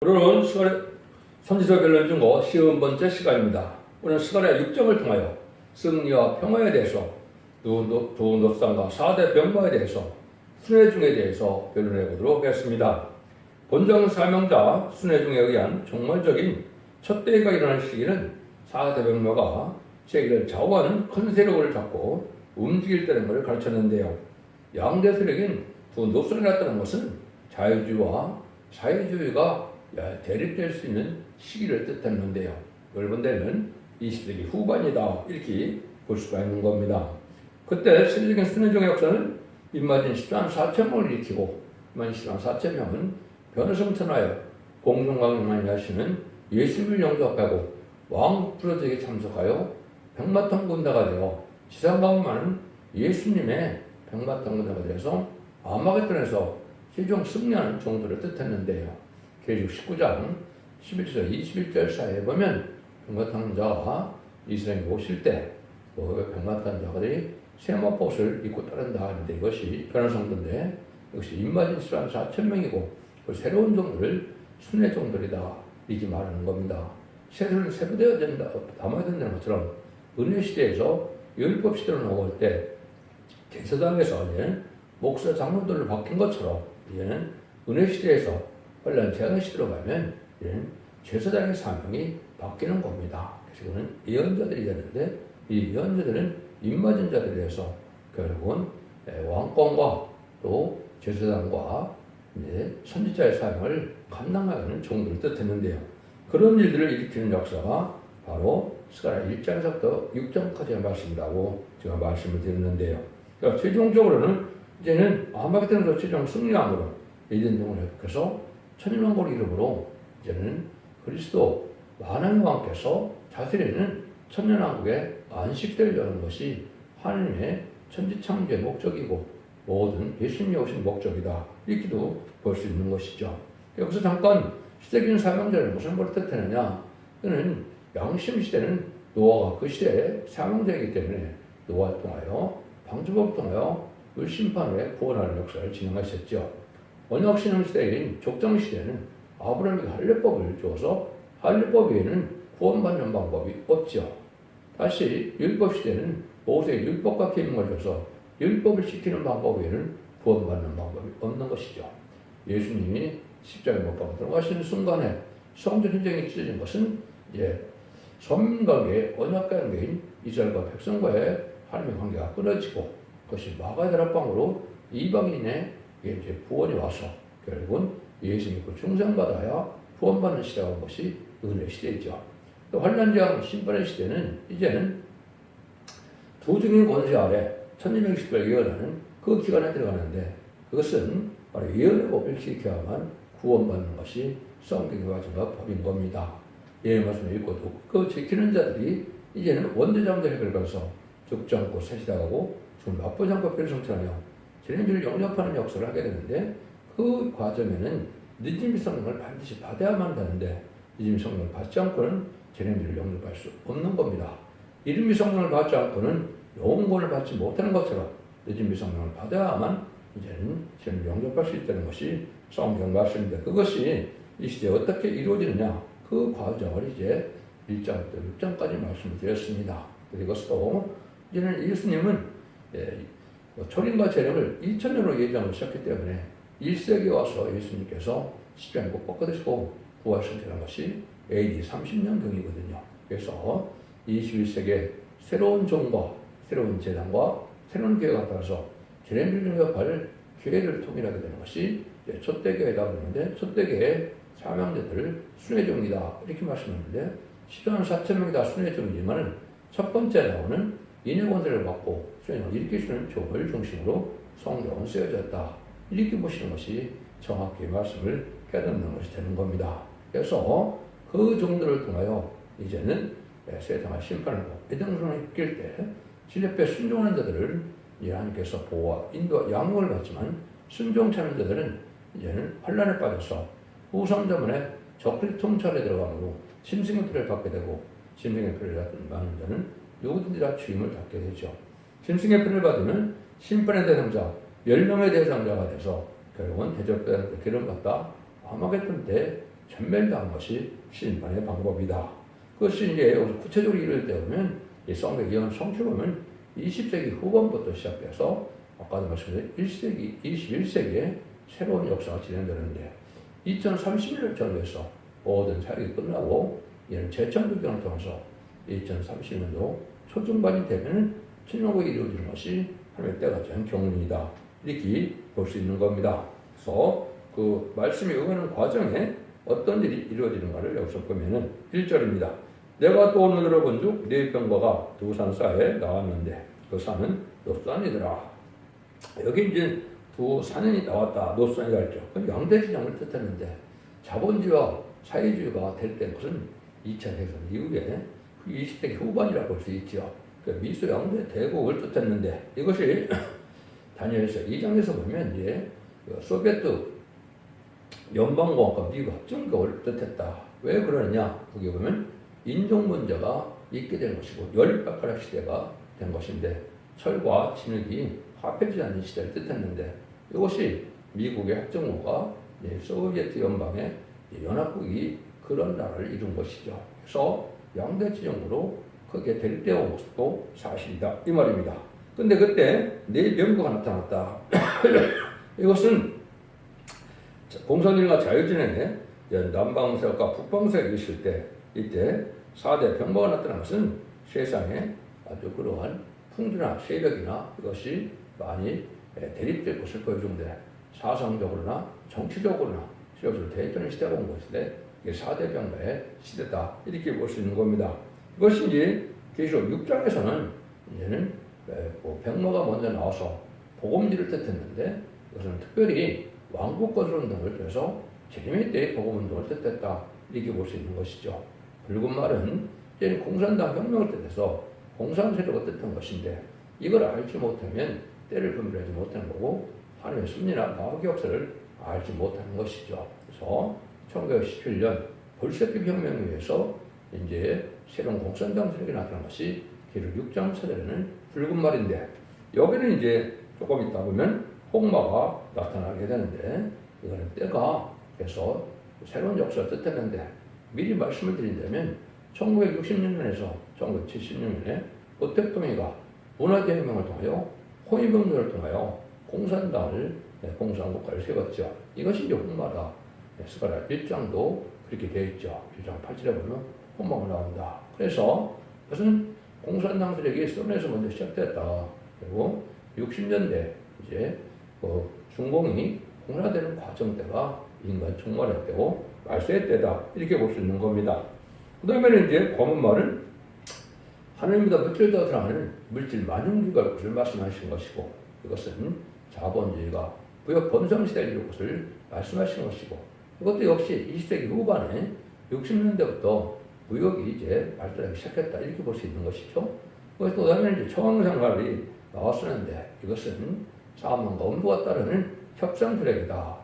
오늘은 선지서 결론 중고 50번째 시간입니다. 오늘 스가랴 6장을 통하여 승리와 평화에 대해서 두 높상과 4대 병마에 대해서 순회중에 대해서 결론해 보도록 하겠습니다. 본정 사명자 순회중에 의한 종말적인 첫 대회가 일어날 시기는 4대 병마가 세계를 좌우하는 큰 세력을 잡고 움직일 때는 것을 가르쳤는데요. 양대 세력인 두 노선이 났다는 것은 자유주의와 사회주의가 대립될 수 있는 시기를 뜻했는데요. 넓은 데는 20세기 후반이다 이렇게 볼 수가 있는 겁니다. 그때 세계적인 순회중의 역사는 임마진 10만 4천 명을 일으키고 임마진 10만 4천 명은 변호성천하여 공동강령만이 하시는 예수님을 영접하고 왕 부러지게 참석하여 백마탄 군대가 되어 지상강만은 예수님의 백마탄 군대가 되어서 아마겟돈에서 최종 승리하는 정도를 뜻했는데요. 계시록 19장 11절 21절 사이에 보면 백마탄 자가 이스라엘에 오실 때 백마탄 자들이 세마포옷을 입고 따른다 하는데 이것이 변화성도인데 역시 임마진 10만 4천 명이고 그 새로운 종들을 순회 종들이다 이렇게 말하는 겁니다. 새들은 세부되어 담아야 된다는 것처럼 은혜 시대에서 율법 시대로 넘어올 때 제사장에서 이제 목사 장로들로 바뀐 것처럼 이제는 은혜 시대에서 혼란 재앙 시대로 가면 이제는 제사장의 사명이 바뀌는 겁니다. 그래서 이거는 예언자들이 되는데 이 예언자들은 임마진 자들에서 결국은 왕권과 또 제사장과 이제 선지자의 사명을 감당하는 종들을 뜻했는데요. 그런 일들을 일으키는 역사가 바로 스가랴 1장에서부터 6장까지의 말씀이라고 제가 말씀을 드렸는데요. 그러니까 최종적으로는 이제는 아마겟돈에서 최종 승리함으로 예전종을 회복해서 천년왕국을 이름으로 이제는 그리스도 만왕의 왕께서 다스리는 천년왕국에 안식되려는 것이 하나님의 천지창조의 목적이고 모든 예수님이 오신 목적이다. 이렇게도 볼 수 있는 것이죠. 여기서 잠깐 시대적인 사명자는 무슨 걸 뜻하느냐? 그는 양심 시대는 노아가 그 시대의 사명자이기 때문에 노아를 통하여 방주법을 통하여 을심판후에 구원하는 역사를 진행하셨죠. 언약신앙 시대인 족장 시대는 아브라함에게 할례법을 주어서 할례법 외에는 구원받는 방법이 없죠. 다시 율법 시대는 모세의 율법과 계명을 줘서 율법을 지키는 방법 외에는 구원받는 방법이 없는 것이죠. 예수님이 십자가에 못 박아 들어가시는 순간에 성전 현장이 찢어진 것은 이제 선민관계, 언약관계인 이스라엘과 백성과의 하나님의 관계가 끊어지고 그것이 마가다락방으로 이방인의 이제 구원이 와서 결국은 예수님이 충성받아야 구원받는 시대가 온 것이 은혜 시대이죠. 또 환난장 심판의 시대는 이제는 두 증인 권세 아래 천지명식을 예언하는 그 기간에 들어가는데 그것은 바로 예언의 법을 지켜야만 구원받는 것이 성경의 마지막 법인 겁니다. 예언 말씀을 읽고도 그 지키는 자들이 이제는 원대장들의 걸어서 죽지 않고 세시다가고 좀 나쁘지 않고 별성천하여 지네들을 영접하는 역사를 하게 되는데 그 과정에는 늦은 성령을 반드시 받아야만 한다는데 늦은 성령을 받지 않고는 지네들을 영접할 수 없는 겁니다. 이른 성령을 받지 않고는 영원권을 받지 못하는 것처럼 늦은 성령을 받아야만 이제는 지네들을 영접할 수 있다는 것이 성경 말씀인데 그것이 이 시대에 어떻게 이루어지느냐 그 과정을 이제 1장부터 6장까지 말씀을 드렸습니다. 그리고 이제는 예수님은 초림과 재림을 2000년으로 예정을 시작했기 때문에 1세기에 와서 예수님께서 십자가에 못 꺾어드시고 부활승천한 것이 AD 30년경이거든요. 그래서 21세기에 새로운 종과 새로운 재단과 새로운 교회가 따라서 재림을 영접할 교회를 통일하게 되는 것이 촛대교회다 그러는데 촛대교회의 사명자들을 순회종이다 이렇게 말씀하는데 10만 4천 명이 다 순회종이지만 첫 번째 나오는 인의 권세를 받고 순회종을 일으키시는 종을 중심으로 성경은 쓰여졌다 이렇게 보시는 것이 정확히 말씀을 깨닫는 것이 되는 겁니다. 그래서 그 종들을 통하여 이제는 세상을 심판을 하고 애정성을 이끌 때 진리에 순종하는 자들을 하나님께서 보호와 인도와 양육을 받지만 순종치 않는 자들은 이제는 환란에 빠져서 후성자문에 적그리 통찰에 들어가므로 짐승의 피를 받게 되고 짐승의 피를 받는 자는 누구든지 다 주임을 받게 되죠. 짐승의 피를 받으면 심판의 대상자, 멸망의 대상자가 돼서 결국은 대접받을 때 기름받다 아마겟돈 때 전멸당한 것이 심판의 방법이다. 그것이 이제 구체적으로 이룰 때 보면 이 성경 예언 성취보면 20세기 후반부터 시작돼서 아까도 말씀드린 1세기, 21세기에 새로운 역사가 진행되는데 2030년 전후에서 모든 사역이 끝나고 이는 재창조경을 통해서 2030년도 초중반이 되면 천년국이 이루어지는 것이 하나님의 때가 된 경륜이다. 이렇게 볼 수 있는 겁니다. 그래서 그 말씀이 응하는 과정에 어떤 일이 이루어지는가를 여기서 보면은 1절입니다. 내가 또 눈으로 본즉 네 병거가 두 산 사이에 나왔는데 그 산은 놋산이더라. 여기 이제 두 산이 나왔다. 놋산이라 했죠. 그건 양대지장을 뜻하는데 자본주의와 사회주의가 될 때 무슨 2차 대전 이후에 20세기 후반이라고 볼 수 있죠. 미소 양대 대국을 뜻했는데 이것이 다니엘서 2장에서 보면 이제 소비에트 연방공화국 미국 합중국을 뜻했다. 왜 그러느냐? 거기 보면 인종 문제가 있게 된 것이고 열박가락 시대가 된 것인데 철과 진흙이 화폐지 않는 시대를 뜻했는데 이것이 미국의 합중국과 소비에트 연방의 연합국이 그런 나라를 이룬 것이죠. 그래서 양대 지정으로 크게 대립되어 온 것도 사실이다. 이 말입니다. 근데 그때 네 병거가 나타났다. 이것은 공산주의가 자유진영에 남방세력과 북방세력이 있을 때 이때 4대 병거가 나타난 것은 세상에 아주 그러한 풍조나 세력이나 이것이 많이 대립될 것을 보여주는데 사상적으로나 정치적으로나 실제로 대전의 시대가 온 것인데 이게 4대 병거의 시대다. 이렇게 볼 수 있는 겁니다. 이것이 이제 계시록 6장에서는 이제는 병거가 먼저 나와서 복음지를 뜻했는데 이것은 특별히 왕국 건설 운동을 통해서 재림의 때의 복음 운동을 뜻했다. 이렇게 볼 수 있는 것이죠. 붉은 말은 이제 공산당 혁명을 뜻해서 공산 세력을 뜻한 것인데 이걸 알지 못하면 때를 분별하지 못하는 거고 하나님의 섭리나 마귀 역사를 알지 못하는 것이죠. 그래서 1917년 볼셰비크 혁명에 의해서 이제 새로운 공산당 세력이 나타난 것이 계시록 6장 서절에는 붉은 말인데 여기는 이제 조금 있다 보면 홍마가 나타나게 되는데 이거는 때가 돼서 새로운 역사를 뜻했는데 미리 말씀을 드린다면 1960년에서 1970년에 오택동이가 문화대혁명을 통하여 홍위병론을 통하여 공산당을 공산국가를 세웠죠. 이것이 이제 홍마다. 스가랴 1장도 그렇게 되어 있죠. 1장 8절에 보면 홍마가 나온다. 그래서 그것은 공산당 세력이 소련에서 먼저 시작됐다. 그리고 60년대 이제 중공이 공화되는 과정 때가 인간 종말의 때고 말세의 때다. 이렇게 볼 수 있는 겁니다. 그 다음에는 이제 검은 말은 하나님보다 물질보다 사랑하는 물질 만용주의가 것을 말씀하신 것이고 이것은 자본주의가 부역 번성시대를 이룰 것을 말씀하신 것이고 이것도 역시 20세기 후반에 60년대부터 무역이 이제 발달하기 시작했다. 이렇게 볼 수 있는 것이죠. 그 다음에 이제 청황생활이 나왔었는데 이것은 사망과 음부가 따르는 협상 세력이다.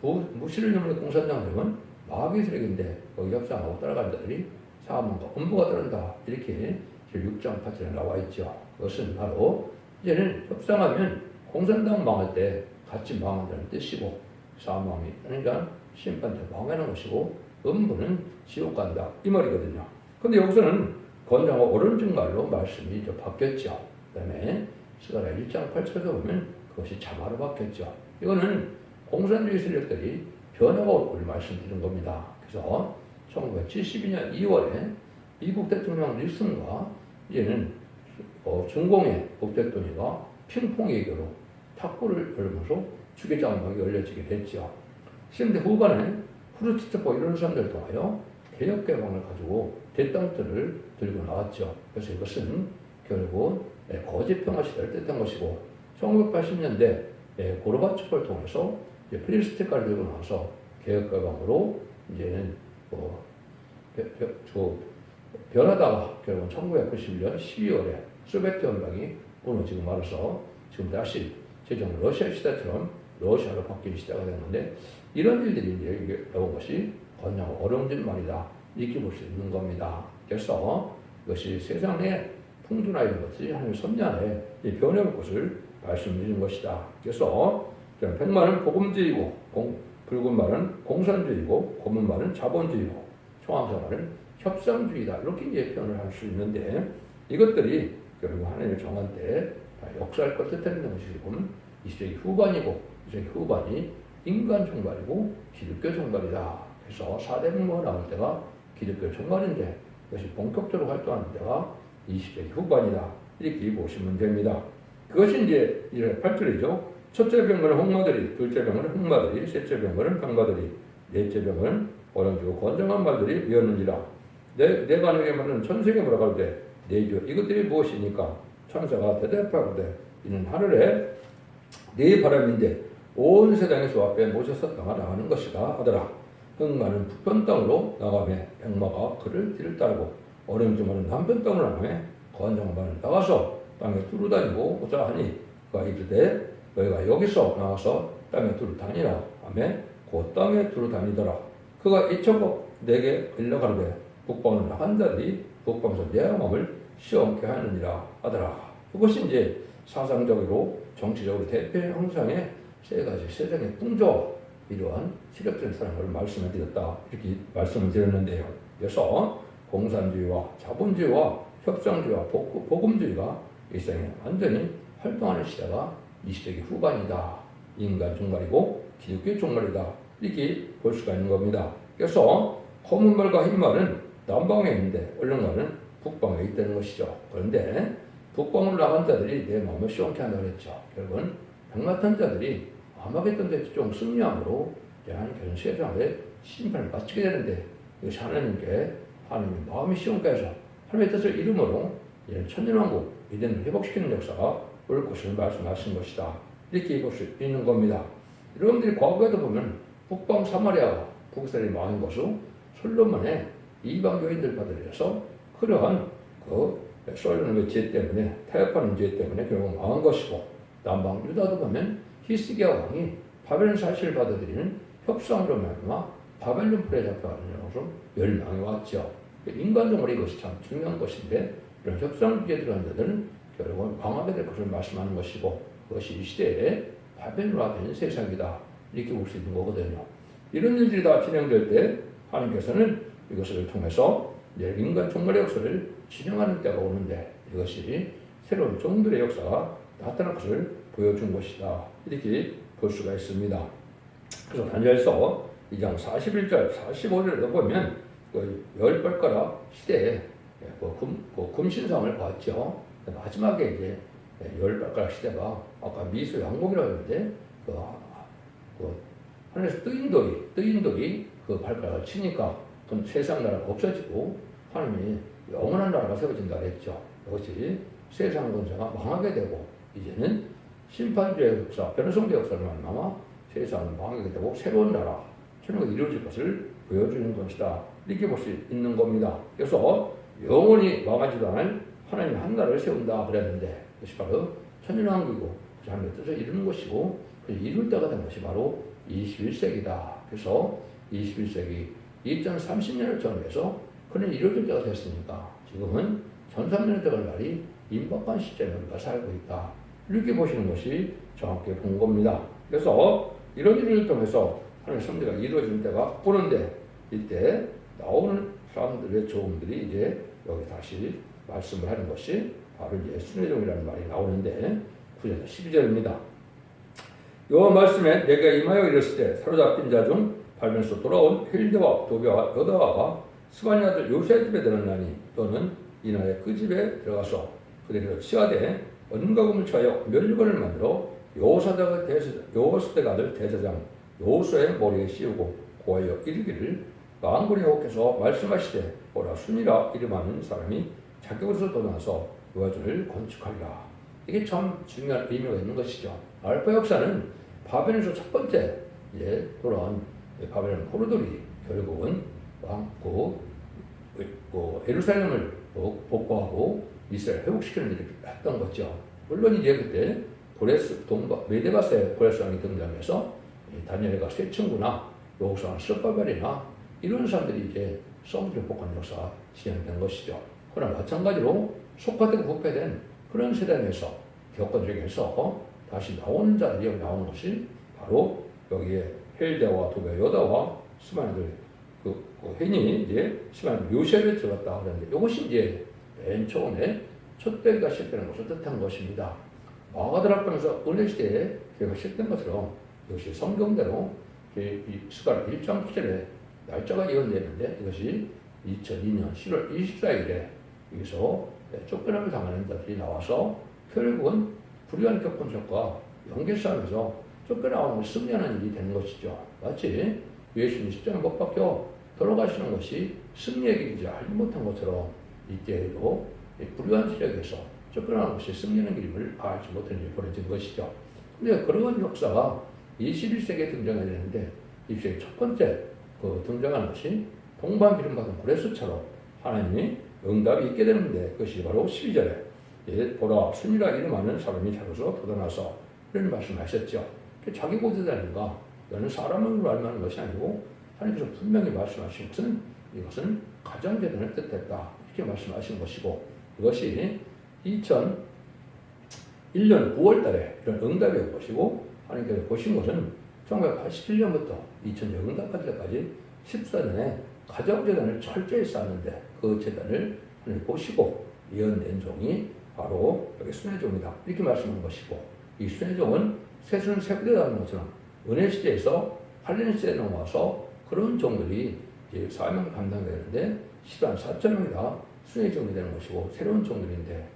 무시를 넘는 공산당 세력은 마귀 세력인데 거기 협상하고 따라가는 자들이 사망과 음부가 따른다. 이렇게 6장 8절에 나와 있죠. 그것은 바로 이제는 협상하면 공산당 망할 때 같이 망한다는 뜻이고 사망이 그러니까 심판 때 망하는 것이고 음부는 지옥 간다. 이 말이거든요. 근데 여기서는 건장과 오른쪽 말로 말씀이 좀 바뀌었죠. 그 다음에 스가랴 1장 8절에 보면 그것이 자마로 바뀌었죠. 이거는 공산주의 세력들이 변화가 올 걸 말씀드린 겁니다. 그래서 1972년 2월에 미국 대통령 닐슨과 이제는 중공의 북대통령과 핑퐁 외교로 탁구를 열면서 주계장막이 열려지게 됐죠. 10대 후반에 후르츠초프 이런 사람들을 통하여 개혁개방을 가지고 대땅들을 들고 나왔죠. 그래서 이것은 결국 거짓 평화 시대를 뜻한 것이고 1980년대 고르바초프를 통해서 필리스티카를 들고 나와서 개혁개방으로 이제는 변하다가 결국은 1991년 12월에 소비에트 연방이 무너지고 말아서 지금 다시 제정 러시아 시대처럼 러시아로 바뀌는 시대가 됐는데 이런 일들이 이제 나온 것이 그냥 어려운 말이다. 이렇게 볼 수 있는 겁니다. 그래서 이것이 세상의 풍조나 이런 것들이 하나님의 섭리 안에 변해올 것을 말씀드리는 것이다. 그래서 백만은 복음주의고 붉은 말은 공산주의고 검은 말은 자본주의고 청황색 말은 협상주의다. 이렇게 이제 표현을 할 수 있는데 이것들이 결국 하나님의 정한 때 역사를 껐듯하는 것이 보면 20세기 후반이고 20세기 후반이 인간 종말이고 기독교 종말이다. 그래서 4대 문명이 나올 때가 기독교 종말인데 그것이 본격적으로 활동하는 때가 20세기 후반이다. 이렇게 보시면 됩니다. 그것이 이제 8절이죠. 첫째 병거는 홍마들이, 둘째 병거는 흑마들이, 셋째 병거는 병마들이, 넷째 병거는 어령지고 건장한 말들이 이었는지라. 내가 너에게 말하는 천세계 뭐라 가로되 내 주 이것들이 무엇이니까 천사가 대답하거든 이는 하늘에 네 바람인데 온 세상의 주 앞에 모셔서 나가는 것이다 하더라. 흑마는 북편 땅으로 나가며 백마가 그를 뒤를 따르고 어령지마는 남편 땅으로 나가며 건장한 말은 나가서 땅에 두루다니고 오자 하니 그가 이르되 너희가 여기서 나와서 땅에 두루다니라 하며 그 땅에 두루다니더라. 그가 이처럼 내게 일러가르되 북방으로 나간 자들이 북방에서 내 마음을 시험케 하느니라 하더라. 이것이 이제 사상적으로 정치적으로 대표 형상의 세 가지 세상의 풍조 이러한 시력적인 사랑을 말씀을 드렸다. 이렇게 말씀을 드렸는데요. 그래서 공산주의와 자본주의와 협상주의와 복음주의가 일생에 완전히 활동하는 시대가 20세기 후반이다. 인간 종말이고 기독교 종말이다. 이렇게 볼 수가 있는 겁니다. 그래서 검은 말과 흰 말은 남방에 있는데 얼룩말은 북방에 있다는 것이죠. 그런데 북방으로 나간 자들이 내 마음을 시원케 한다고 했죠. 결국은 백마탄 자들이 아마겟돈 대지종 승리함으로 하나님께서는 세상에 심판을 마치게 되는데 이것이 하나님께 하나님의 마음이 시원케 해서 하나님의 뜻을 이름으로 천년왕국 이den을 회복시키는 역사가 올 것을 말씀하신 것이다. 이렇게 볼 수 있는 겁니다. 여러분들이 과거에도 보면 북방 사마리아가 북이스라엘이 망한 것은 솔로몬의 이방교인들 받으려서 그러한 솔로몬의 죄 때문에 타협하는 죄 때문에 결국 망한 것이고 남방 유다도 보면 히스기야 왕이 바벨론 사실을 받아들이는 협상으로 말미암아 바벨론 풀에 잡혀가는 것으로 멸망해 왔죠. 인간적으로 이것이 참 중요한 것인데 이런 협상주의에 들어간 자들은 결국은 망하게 될 것을 말씀하는 것이고 그것이 이 시대에 바벨론화된 세상이다. 이렇게 볼 수 있는 거거든요. 이런 일들이 다 진행될 때 하나님께서는 이것을 통해서 인간 종말의 역사를 진행하는 때가 오는데 이것이 새로운 종들의 역사가 나타날 것을 보여준 것이다. 이렇게 볼 수가 있습니다. 그래서 다니엘서 2장 41절, 45절에 보면 그 열 발가락 시대에 금신상을 봤죠. 마지막에 이제 열 발가락 시대가 아까 미수 양목이라고 했는데 하늘에서 뜨인 돌이 그 발가락을 치니까 그 세상 나라가 없어지고 하나님이 영원한 나라가 세워진다 했죠. 이것이 세상 권세가 망하게 되고 이제는 심판주의 역사, 변호성주의 역사를 만나마 세상은 망하게 되고 새로운 나라, 천국이 이루어질 것을 보여주는 것이다. 이렇게 볼 수 있는 겁니다. 그래서 영원히 망하지도 않을 하나님 한 나라를 세운다 그랬는데 그것이 바로 천년왕국이고 하나님의 뜻을 이루는 것이고 이룰 때가 된 것이 바로 21세기다. 그래서 21세기 2030년을 전후해서 그는 이루어질 때가 됐으니까 지금은 1300년 때가 날이 임박한 시점에 우리가 살고 있다. 이렇게 보시는 것이 정확히 본 겁니다. 그래서 이런 일을 통해서 하나님의 섭리가 이루어질 때가 오는데 이때 나오는 사람들의 조음들이 이제 여기 다시 말씀을 하는 것이 바로 이제 순회종이라는 말이 나오는데 9절 12절입니다. 요 말씀에 내가 임하여 이르실 때 사로잡힌 자 중 발면서 돌아온 힐드와 도비와 여다와가 스바니 아들 요새의 집에 들어가니 또는 이날에 그 집에 들어가서 그들을 치하되 언가금을 취하여 멸류관을 만들어 여호사대가 아들 대제사장 여호수아의 머리에 씌우고 고하여 이르기를 망군의 여호께서 말씀하시되 보라 순이라 이름하는 사람이 자격으로서 떠나서 요하주를 건축하리라. 이게 참 중요한 의미가 있는 것이죠. 알파 역사는 바벨론에서 첫 번째 돌아온 바벨론 포로들이 결국은 예루살렘을 복구하고 이스라엘 회복시키는 일을 했던 거죠. 물론 이제 그때 메데바스의 고레스 왕이 등장해서 다니엘과 세 친구나 여호수아나 스룹바벨이나 이런 사람들이 이제 성전을 복구하는 역사가 진행된 것이죠. 그러나 마찬가지로 속화되고 부패된 그런 세대에서 겪어들게 해서 다시 나오는 자들이 여기 나오는 것이 바로 여기에 헬대와 도배 요다와 스마인들 그 헨이 이제 스마인 묘세를 들었다 그러는데 이것이 이제 맨 처음에 촛대기가 시작되는 것을 뜻한 것입니다. 마가다락방에서 은혜 시대에 교회가 시작된 것처럼 이것이 성경대로 이 스가랴 1장 9절에 날짜가 예언되는데 이것이 2002년 10월 24일에 여기서 쫓겨남을 당하는 자들이 나와서 결국은 불의한 교권적과 연결싸움에서 쫓겨나오는 승리하는 일이 되는 것이죠. 마치 예수님이 십자가에 못 박혀 돌아가시는 것이 승리의 길이지 알지 못한 것처럼 이때에도 불의한 세력에서 쫓겨나는 것이 승리하는 길임을 알지 못한 일이 벌어진 것이죠. 근데 그런 역사가 21세기에 등장해야 되는데 21세기 첫 번째 등장하는 것이 동방 기름받은 구레스처럼 하나님이 응답이 있게 되는데 그것이 바로 12절에 보라 순이라 이름하는 사람이 자로서 돋아나서 이런 말씀하셨죠. 자기 보좌자인가 너는 사람으로 알만한 것이 아니고 하나님께서 분명히 말씀하신 것은 이것은 가정재단을 뜻했다 이렇게 말씀하신 것이고 이것이 2001년 9월 달에 이런 응답이 올 것이고 하나님께서 보신 것은 1987년부터 2000년 응답할 때까지 14년에 가정재단을 철저히 쌓았는데 그 재단을 하나님 보시고 예언된 종이 바로 여기 순회종이다 이렇게 말씀한 것이고 이 순회종은 세수는 세부대라는 것처럼 은혜시대에서 할례시대에 넘어와서 그런 종들이 이제 사명 감당되는데 10만 4천 명이 다 순회종이 되는 것이고 새로운 종들인데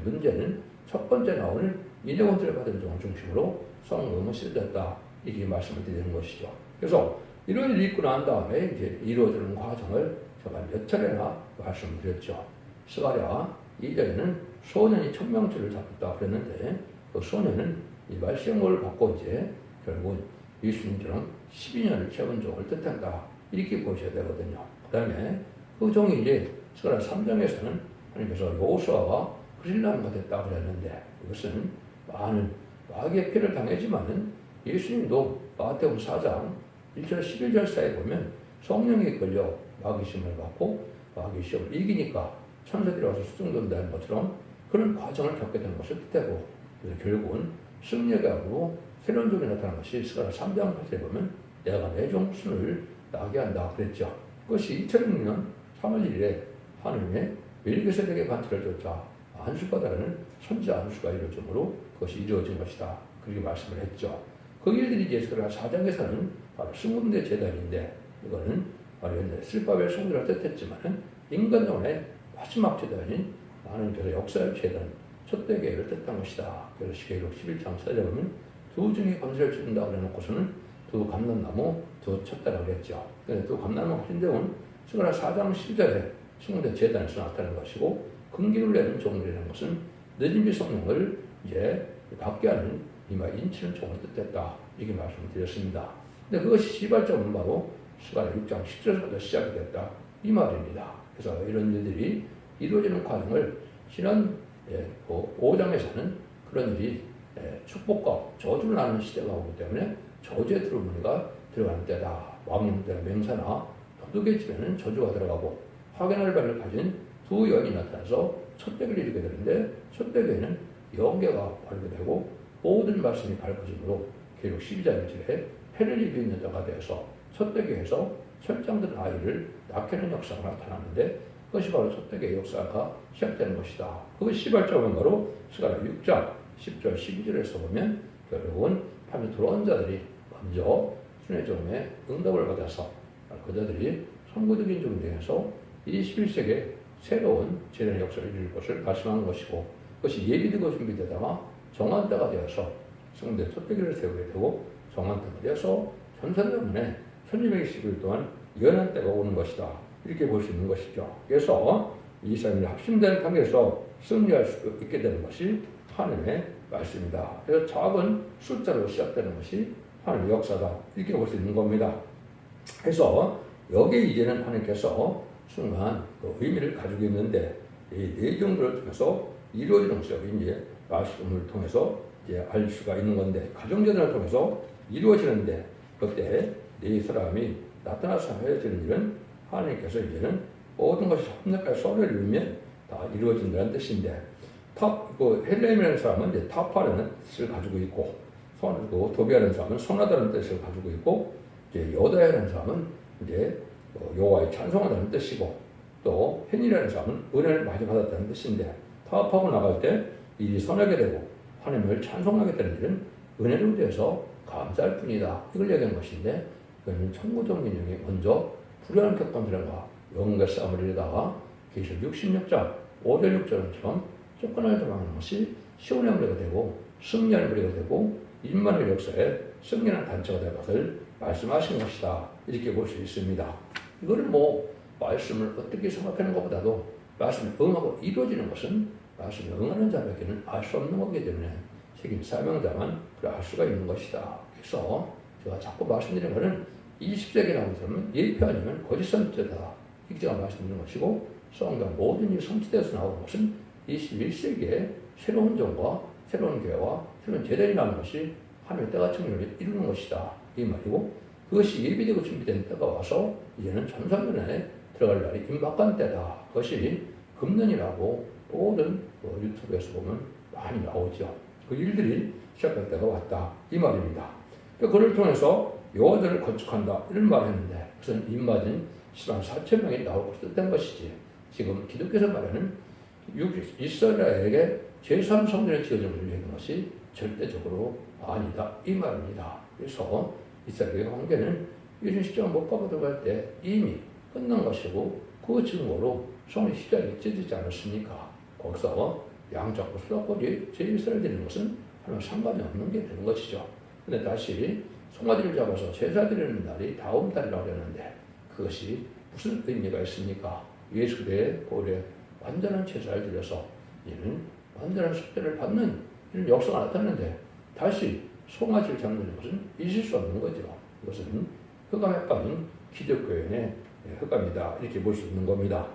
문제는 첫 번째 나오는 인해원들을 받은 종을 중심으로 성금은 실렸다 이렇게 말씀을 드리는 것이죠. 그래서 이런 일이 있고 난 다음에 이제 이루어지는 과정을 제가 몇 차례나 말씀드렸죠. 스가랴 2절에는 소년이 천명줄을 잡았다 그랬는데 그 소년은 이 말씀을 받고 이제 결국 예수님처럼 12년을 채운 종을 뜻한다 이렇게 보셔야 되거든요. 그 다음에 그 종이 이제 스가랴 3장에서는 하나님께서 여호수아가 그릴람가 됐다 그랬는데 이것은 많은 마귀의 피를 당했지만은 예수님도 마태복음 4장 1절 11절 사이에 보면 성령이 끌려 마귀 시험을 받고 마귀 시험을 이기니까 천사들이 와서 수종된다는 것처럼 그런 과정을 겪게 되는 것을 뜻하고 그래서 결국은 승리가 하고 새로운 종이 나타난 것이 스가랴 3장 8절에 보면 내가 내 종 순을 나게 한다 그랬죠. 그것이 2006년 3월 1일에 하나님의 멜기세덱의 반차를 쫓아 안수받아라는 선지자 안수가 이루어지므로 그것이 이루어진 것이다. 그렇게 말씀을 했죠. 그 일들이 이제 스가랴 4장에서는 바로 승금대 제단인데 이거는 바로 옛날에 슬바벨 성전을 뜻했지만 인간론의 마지막 제단인 하나님께서 역사의 제단 촛대교회를 뜻한 것이다. 그래서 시계록 11장 4절에 보면 두 중에 건설을 치른다 그래놓고서는 두 감람나무 두 촛대라고 그랬죠. 그래서 두 감람나무 hin대운 스가랴 4장 10절에 승금대 제단에서 나타난 것이고 근기를 내는 종들이라는 것은 늦은비 성령을 이제 받게 하는 이마 인치는 종을 뜻했다. 이렇게 말씀드렸습니다. 근데 그것이 시발점은 바로 스가랴 6장 10절에서 시작이 됐다. 이 말입니다. 그래서 이런 일들이 이루어지는 과정을 지난 5장에서는 그런 일이 축복과 저주를 나누는 시대가 오기 때문에 저주의 두루무리가 들어가는 때다. 왕님 때나 맹사나 도둑의 집에는 저주가 들어가고 확연할 발을 가진 두 여인이 나타나서 촛대기를 이루게 되는데 촛대기에는 영계가 바르게 되고 모든 말씀이 밝아짐으로 계속 12장 1절에 해를 입은 여자가 되어서 촛대기에서 철장든 아이를 낳게 하는 역사가 나타나는데 그것이 바로 촛대기의 역사가 시작되는 것이다. 그 시발점은 바로 스가랴 6장 10절 12절에서 보면 결국은 밤에 들어온 자들이 먼저 순회종의 응답을 받아서 그자들이 선구적인 존재에서 21세기에 새로운 재련의 역사를 이룰 것을 말씀하는 것이고 그것이 예비되고 준비되다가 정한 때가 되어서 성대 촛대기를 세우게 되고 정한 때가 되어서 전산대문에 1220일 동안 연한 때가 오는 것이다. 이렇게 볼 수 있는 것이죠. 그래서 이 사람이 합심된 관계에서 승리할 수 있게 되는 것이 하나님의 말씀이다. 그래서 작은 숫자로 시작되는 것이 하나님의 역사다. 이렇게 볼 수 있는 겁니다. 그래서 여기에 이제는 하나님께서 순간 그 의미를 가지고 있는데 이 내용들을 통해서 이루어지는 것이 이제 말씀을 통해서 이제 알 수가 있는 건데 가정재단을 통해서 이루어지는데 그때 네 사람이 나타나서 헤어지는 일은 하나님께서 이제는 모든 것이 협력하여 선을 이루면 다 이루어진다는 뜻인데 헬렘이라는 사람은 이제 타파라는 뜻을 가지고 있고 도비라는 사람은 선하다는 뜻을 가지고 있고 이제 여다라는 사람은 이제 여호와의 찬송한다는 뜻이고, 또 헨이라는 사람은 은혜를 많이 받았다는 뜻인데, 타협하고 나갈 때 일이 선하게 되고 하나님을 찬송하겠다는 일은 은혜로 대해서 감사할 뿐이다. 이걸 얘기한 것인데, 그는 천구적 민영이 먼저 불의한 격동들과 영웅과 싸움을 이루다가 계시록 66장 5절 6절처럼 쫓겨날 도망하는 것이 시온의 무리가 되고 승리하는 무리가 되고 인만의 역사에 승리하는 단체가 될 것을 말씀하신 것이다. 이렇게 볼 수 있습니다. 이거는 말씀을 어떻게 생각하는 것보다도 말씀을 응하고 이루어지는 것은 말씀을 응하는 자밖에는 알 수 없는 거기 때문에 책임 사명자만 그래 알 수가 있는 것이다. 그래서 제가 자꾸 말씀드리는 것은 20세기에 나온 사람은 예표 아니면 거짓 선지자다. 이렇게 제가 말씀드리는 것이고, 성경 모든 이 성취돼서 나오는 것은 21세기에 새로운 종과 새로운 교회와 새로운 제단이라는 것이 하나님의 때가 청년을 이루는 것이다. 이 말이고, 그것이 예비되고 준비된 때가 와서 이제는 천상년에 들어갈 날이 임박한 때다. 그것이 금년이라고 모든 유튜브에서 보면 많이 나오죠. 그 일들이 시작할 때가 왔다. 이 말입니다. 그를 통해서 여호와를 건축한다. 이런 말을 했는데, 그것은 입맞은 10만 4천 명이 나올 것을 뜻한 것이지, 지금 기독교에서 말하는 이스라엘에게 제3성전의 지어진 것을 얘기하는 것이 절대적으로 아니다. 이 말입니다. 그래서 이스라엘의 관계는 이런 시점을 못 가고 들어갈 때 이미 끝난 것이고, 그 증거로 성의 시작이 찢어지지 않았습니까? 거기서 양잡고 수다꼬리 제1세를 드리는 것은 하나님 상관이 없는 게 되는 것이죠. 근데 다시 송아지를 잡아서 제사 드리는 날이 다음 달이라고 했는데, 그것이 무슨 의미가 있습니까? 예수 그리스도의 보혈에 완전한 제사를 드려서 이는 완전한 속죄를 받는 이런 역사가 나타났는데, 다시 송아지를 잡는 것은 있을 수 없는 거죠. 이것은 흑암에 빠진 기독교인의 흑암이다. 이렇게 볼 수 있는 겁니다.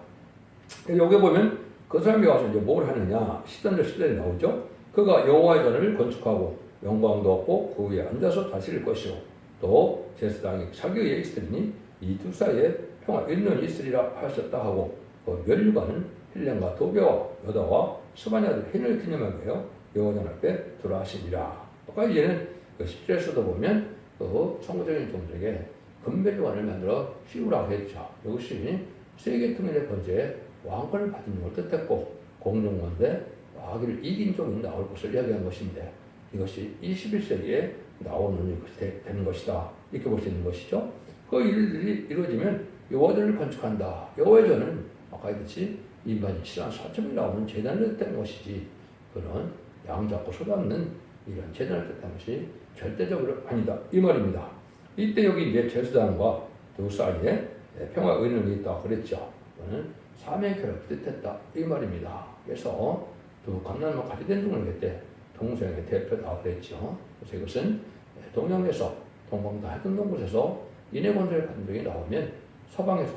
여기 보면 그 사람이 와서 이제 뭘 하느냐, 10절 10절에 나오죠. 그가 여호와의 전을 건축하고 영광도 얻고 그 위에 앉아서 다스릴 것이요, 또 제사장이 자기 위에 있으리니 이 두 사이에 평화 일년이 있으리라 하셨다 하고, 그 멸류관은 헬렘과 도베와 여다와 스바냐 아들 헨을 기념하게 하여 여호와 앞에 들어하시니라. 아까 이제는 그 10절에서도 보면 그 천구적인 종들에게 금멸류관을 만들어 씌우라고 했죠. 이것이 세계 통일의 번제에 왕권을 받은 걸 뜻했고, 공동건대 마귀를 이긴 종이 나올 것을 이야기한 것인데, 이것이 21세기에 나오는 것이 되는 것이다. 이렇게 볼 수 있는 것이죠. 그 일들이 이루어지면 여호와를 건축한다. 여호와의 전은 아까 했듯이 인간이 7만 4천이 나오는 제단을 뜻하는 것이지, 그런 양 잡고 쏟아붓는 이런 제단을 뜻하는 것이 절대적으로 아니다. 이 말입니다. 이때 여기 이제 제사장과 두 사이에 평화 의논이 있다고 그랬죠. 그거는 사명의 결합을 뜻했다. 이 말입니다. 그래서 두 감남과 같이 된 종을 그때 동성의 대표다 그랬죠. 그래서 이것은 동양에서 동방도 하던 곳에서 인해 건설을 받은 적이 나오면 서방에서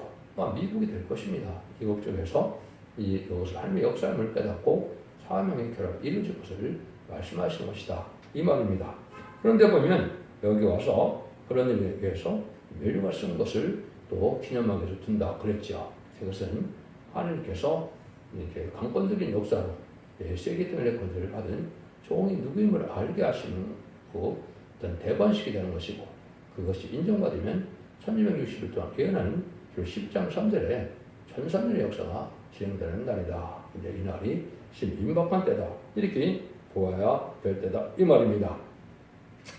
미국이 될 것입니다. 미국 쪽에서 이것을 하나님의 역사임을 깨닫고 사명의 결합을 이루어질 것을 말씀하시는 것이다. 이 말입니다. 그런데 보면 여기 와서 그런 일에 의해서 멸류관 쓴 것을 또 기념하게 둔다 그랬죠. 그것은 하나님께서 이렇게 강권적인 역사로 세계 통일의 권세를 받은 종이 누구임을 알게 하시는 그 어떤 대관식이 되는 것이고, 그것이 인정받으면 1260일 동안 예언하는 10장 3절에 1300년의 역사가 진행되는 날이다. 이제 이 날이 임박한 때다. 이렇게 보아야 될 때다. 이 말입니다.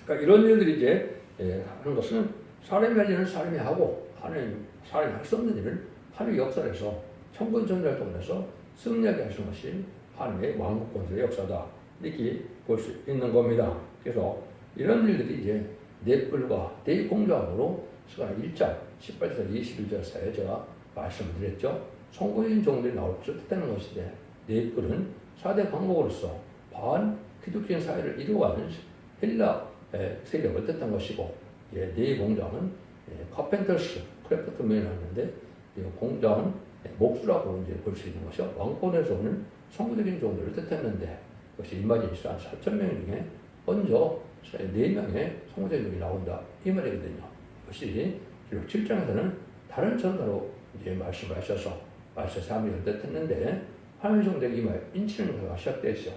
그러니까 이런 일들이 이제 하는 것은 사람이 할 일은 사람이 하고, 사람이 할 수 없는 일을 하나님의 역사에서 천군 전쟁을 통해서 승리하게 하시는 것이 하나님의 왕국 권세의 역사다. 이렇게 볼 수 있는 겁니다. 그래서 이런 일들이 이제 넷불과 대공조함으로 스가랴 1장 18절 21절 사이에 제가 말씀드렸죠. 선구인 종들이 나올 것을 뜻하는 것인데, 넷불은 4대 강국으로서 반 기독교인 사회를 이루어가는 헬라 세력을 뜻한 것이고, 대공장은 카펜터스 크래프트맨이 나왔는데, 공장은 목수라고 이제 볼 수 있는 것이요. 왕권에서 오는 선구적인 종들을 뜻했는데, 그것이 임마진 4,000명 중에 먼저 4명의 선구적인 나온다. 이 말이거든요. 이것이 7장에서는 다른 전가로 이제 말씀을 하셔서 말씀 3일을 뜻했는데, 하나님의 종들에게 이 말 인치는 것가 시작되죠.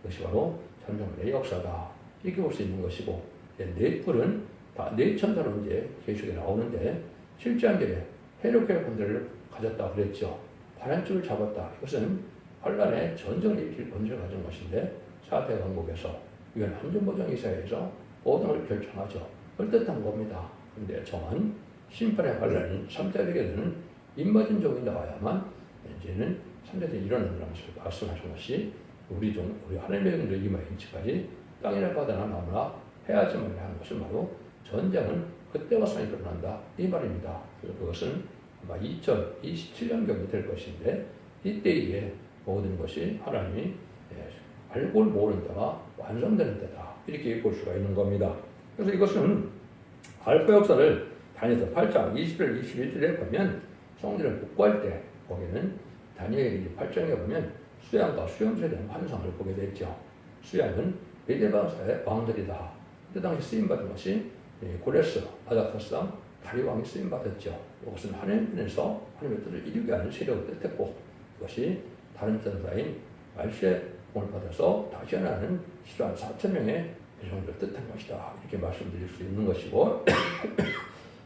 그것이 바로 전쟁의 역사다. 이렇게 볼 수 있는 것이고, 넷불은 다 내천사로 이제 계시록에 나오는데 7장 전에 헤롯의 권세를 가졌다 그랬죠. 파란줄을 잡았다. 이것은 환란의 전쟁을 일으킬 권세를 가진 것인데 4대 왕국에서 유엔 안전보장이사회에서 모든 걸 결정하죠. 그럴듯한 겁니다. 그런데 정한 심판의 환란은 3대에게는 인마진족이 나와야만 이제는 3대에 일어난다는 것을 말씀하신 것이 우리 하나님의 종들 이마인치까지 땅이나 바다나 나무나 해야지만 하는 것을 바로 전쟁은 그때가 선이 일어난다 이 말입니다. 그것은 아마 2027년경이 될 것인데 이때에 모든 것이 하나님이 알고 모르는 때가 완성되는 때다 이렇게 볼 수가 있는 겁니다. 그래서 이것은 알파 역사를 다니엘서 8장 20절 21절에 보면 성전을 복구할 때 거기는 다니엘 8장에 보면 수양과 수염소에 대한 환상을 보게 됐죠. 수양은 메데바사의 왕들이다. 그때 당시 쓰임받은 것이 고레스, 아닥사스당, 다리왕이 쓰임받았죠. 이것은 하나님께서 하나님의 뜻을 이루게 하는 세력을 뜻했고 이것이 다른 전사인 말시의 공을 받아서 다시 하나는 14만 4천 명의 백성들을 뜻한 것이다. 이렇게 말씀드릴 수 있는 것이고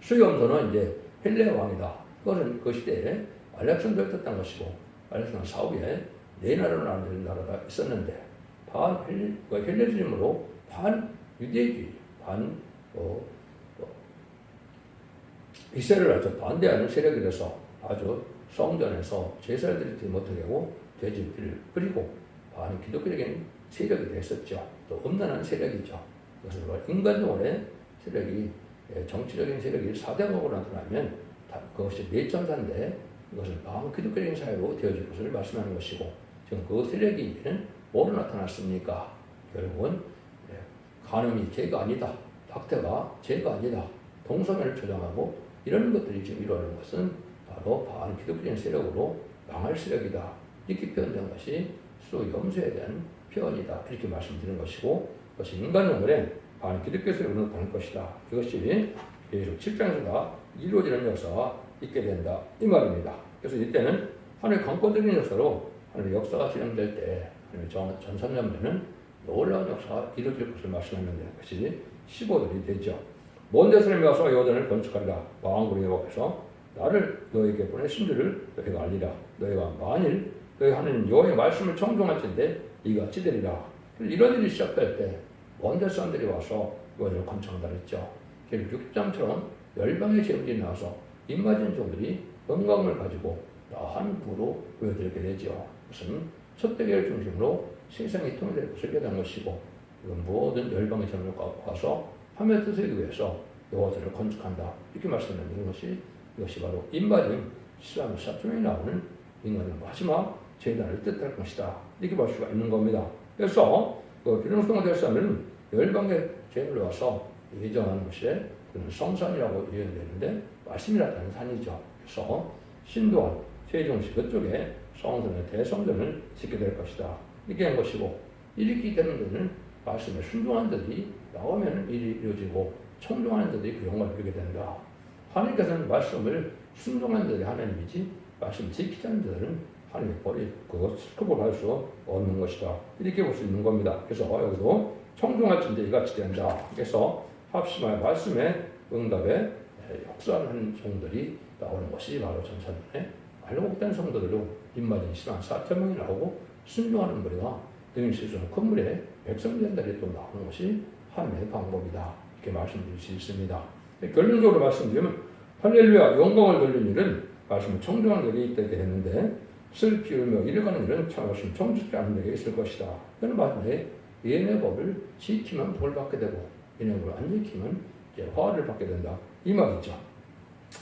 수염소는 이제 헬레 왕이다. 그것은 그 시대에 알렉산더를 뜻한 것이고 알렉산더 사후에 네 나라로 나누는 나라가 있었는데 헬레주의로 반 유대주의, 반 이스라엘을 아주 반대하는 세력이라서 아주 성전에서 제사를 드리지 못하게 하고 돼지를 뿌리고 반 기독교적인 세력이 됐었죠. 또 음란한 세력이죠. 그것을 인간적으로의 세력이 정치적인 세력이 4대국으로 나타나면 그것이 내천사인데 이것을 반 기독교적인 사회로 되어질 것을 말씀하는 것이고 지금 그 세력이 이제는 뭐로 나타났습니까? 결국은 간음이 죄가 아니다. 학대가 죄가 아니다. 동성애를 조장하고 이런 것들이 지금 이루어지는 것은 바로 반 기독교적인 세력으로 망할 세력이다. 이렇게 표현된 것이 수염소에 대한 표현이다. 이렇게 말씀드리는 것이고 그것이 인간용어에 반 기독교 세력으로 나타날 것이다. 이것이 계속 7장에서가 이루어지는 역사가 있게 된다. 이 말입니다. 그래서 이때는 하나님의 강권적인 역사로 하나님의 역사가 진행될 때 하나님의 전선년면은 놀라운 역사가 이루어질 것을 말씀하는데 그것이 15절이 되죠. 먼 데서 와서 요단을 건축하리라. 왕국의 여호와께서 나를 너에게 보내신 줄을 너희가 알리라. 너희가 만일 너희 하나님 여호와의 말씀을 청종할진대 이같이 되리라. 이런 일이 시작될 때 먼 데 사람들이 와서 요단을 건축한다 그랬죠. 결국 6장처럼 열방의 제물이 나와서 입맞은 종들이 영광을 가지고 한국으로 보여드리게 되죠. 그것은 첫대교를 중심으로 세상이 통일될 것을 깨닫는 것이고 이건 모든 열방의 제물을 와서 하나님의 뜻을 위해서 여호와를 건축한다. 이렇게 말씀드리는 것이 이것이 바로 입맞은 시라는 사점에 나오는 인간의 마지막 재단을 뜻할 것이다. 이렇게 볼 수가 있는 겁니다. 그래서 비룡성가 대사는 열방의 제물을 와서 예정하는 것이 성산이라고 예언되는데 말씀이라는 산이죠. 그래서 신도한 세종시 그쪽에 성전의 대성전을 짓게 될 것이다. 이렇게 한 것이고 이렇게 되는 데는 말씀에 순종한 자들이 나오면 일이 이루어지고 청종하는 자들이 그 영광을 누리게 된다. 하나님께서는 말씀을 순종하는 자들이 하나님이지 말씀 지키지 않는 자들은 하나님의 벌이 그것 스톱을 할 수 없는 것이다. 이렇게 볼 수 있는 겁니다. 그래서 여기도 청종할진대 이같이 된다. 그래서 합심하여 말씀의 응답에 역사하는 종들이 나오는 것이 바로 전사전에 알곡된 성도들로 입맞은 14만 4천 명이 나오고 순종하는 무리가 등일 실수는 큰 물에 백성전들이 또 나오는 것이 하나님의 방법이다. 이렇게 말씀드릴 수 있습니다. 결론적으로 말씀드리면 할렐루야 영광을 돌리는 일은 말씀을 청종하는 데에 있게 했는데 슬피 울며 이래가는 일은 참 말씀 청지지 않는 데에 있을 것이다. 그런 말씀에 예언의 법을 지키면 벌 받게 되고 예언의 법을 안 지키면 이제 화를 받게 된다. 이 말이죠.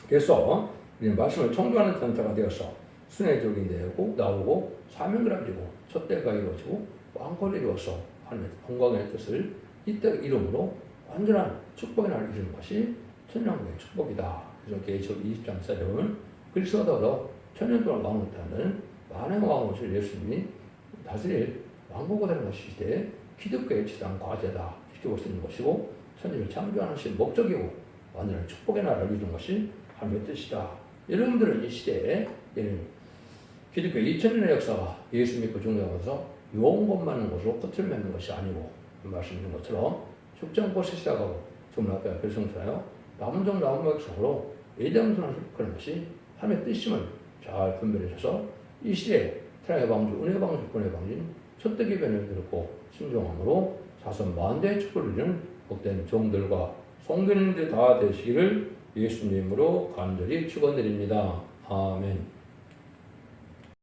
그래서 우리는 말씀을 청종하는 전사가 되어서 순회적인 되고 나오고 사명을 알리고 첫 때가 이루어지고 왕권을 이루어서 하나님의 영광의 뜻을 이때 이름으로 완전한 축복의 날을 이루는 것이 천년왕국의 축복이다. 그래서 계시록 20장에서 보면 그리스도도 천년 동안 왕국하는 만왕의 왕국을 예수님이 다스릴 왕국이 되는 것이 시대에 기독교의 지상 과제다. 이렇게 볼 수 있는 것이고 천지를 창조하는 것이 목적이고 완전한 축복의 나라를 이루는 것이 하나님의 뜻이다. 여러분들은 이 시대에 기독교 2000년의 역사가 예수 믿고 중요하면서 용것만한 것으로 끝을 맺는 것이 아니고 말씀드린 것처럼 축전꽃이 시작하고 주문 앞에 결성하여 남은정 나무막성으로 예정선을 그런 것이 하나님의 뜻임을 잘 분별하셔서 이 시대에 태양의 방주, 은혜의 방주, 권의 방주인 첫대기 변을 들었고 순종함으로 자손 만대의 축복을 이루는 복된 종들과 성도님들 다 되시기를 예수님으로 간절히 축원드립니다. 아멘.